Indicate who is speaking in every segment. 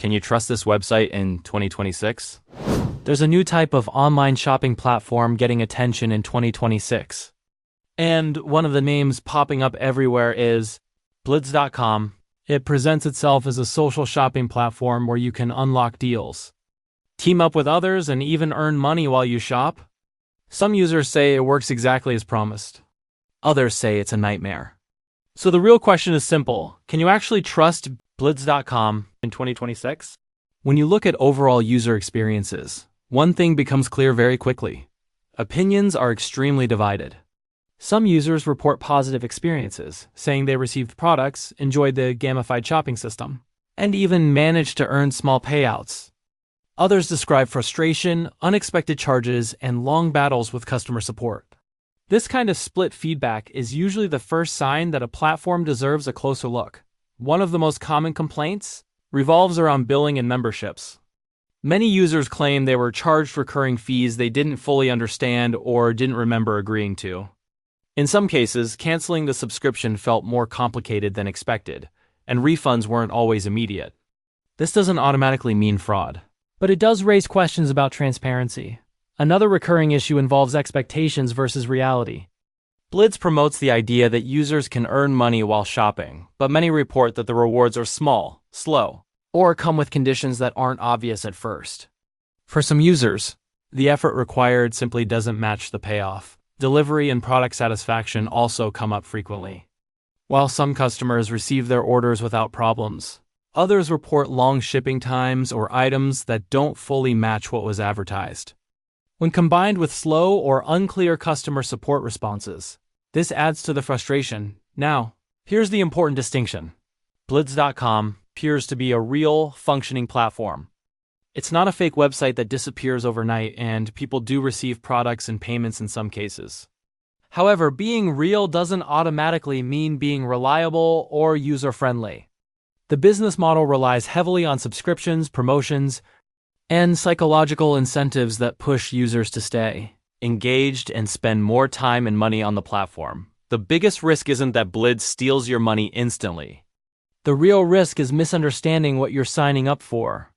Speaker 1: Can you trust this website in 2026?
Speaker 2: There's a new type of online shopping platform getting attention in 2026. And one of the names popping up everywhere is Blitz.com. It presents itself as a social shopping platform where you can unlock deals, team up with others, and even earn money while you shop. Some users say it works exactly as promised. Others say it's a nightmare. So the real question is simple. Can you actually trust Blitz.com in 2026? When you look at overall user experiences, one thing becomes clear very quickly. Opinions are extremely divided. Some users report positive experiences, saying they received products, enjoyed the gamified shopping system, and even managed to earn small payouts. Others describe frustration, unexpected charges, and long battles with customer support. This kind of split feedback is usually the first sign that a platform deserves a closer look. One of the most common complaints revolves around billing and memberships. Many users claim they were charged recurring fees they didn't fully understand or didn't remember agreeing to. In some cases, canceling the subscription felt more complicated than expected, and refunds weren't always immediate. This doesn't automatically mean fraud, but it does raise questions about transparency. Another recurring issue involves expectations versus reality. Blitz promotes the idea that users can earn money while shopping, but many report that the rewards are small, slow, or come with conditions that aren't obvious at first. For some users, the effort required simply doesn't match the payoff. Delivery and product satisfaction also come up frequently. While some customers receive their orders without problems, others report long shipping times or items that don't fully match what was advertised. When combined with slow or unclear customer support responses, this adds to the frustration. Now, here's the important distinction. Blitz.com appears to be a real, functioning platform. It's not a fake website that disappears overnight, and people do receive products and payments in some cases. However, being real doesn't automatically mean being reliable or user-friendly. The business model relies heavily on subscriptions, promotions, and psychological incentives that push users to stay engaged and spend more time and money on the platform. The biggest risk isn't that Blitz steals your money instantly. The real risk is misunderstanding what you're signing up for.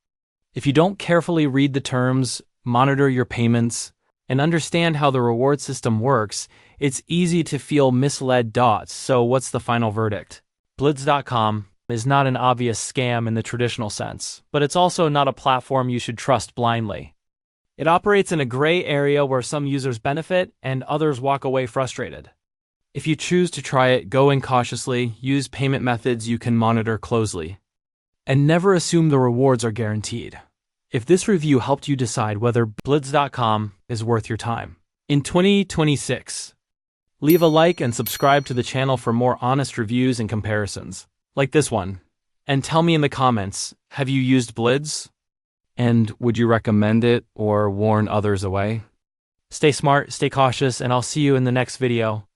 Speaker 2: If you don't carefully read the terms, monitor your payments, and understand how the reward system works, it's easy to feel misled. So what's the final verdict? Blitz.com is not an obvious scam in the traditional sense, but it's also not a platform you should trust blindly. It operates in a gray area where some users benefit and others walk away frustrated. If you choose to try it, go in cautiously, use payment methods you can monitor closely, and never assume the rewards are guaranteed. If this review helped you decide whether Blitz.com is worth your time in 2026, leave a like and subscribe to the channel for more honest reviews and comparisons, like this one. And tell me in the comments, have you used Blitz? And would you recommend it or warn others away? Stay smart, stay cautious, and I'll see you in the next video.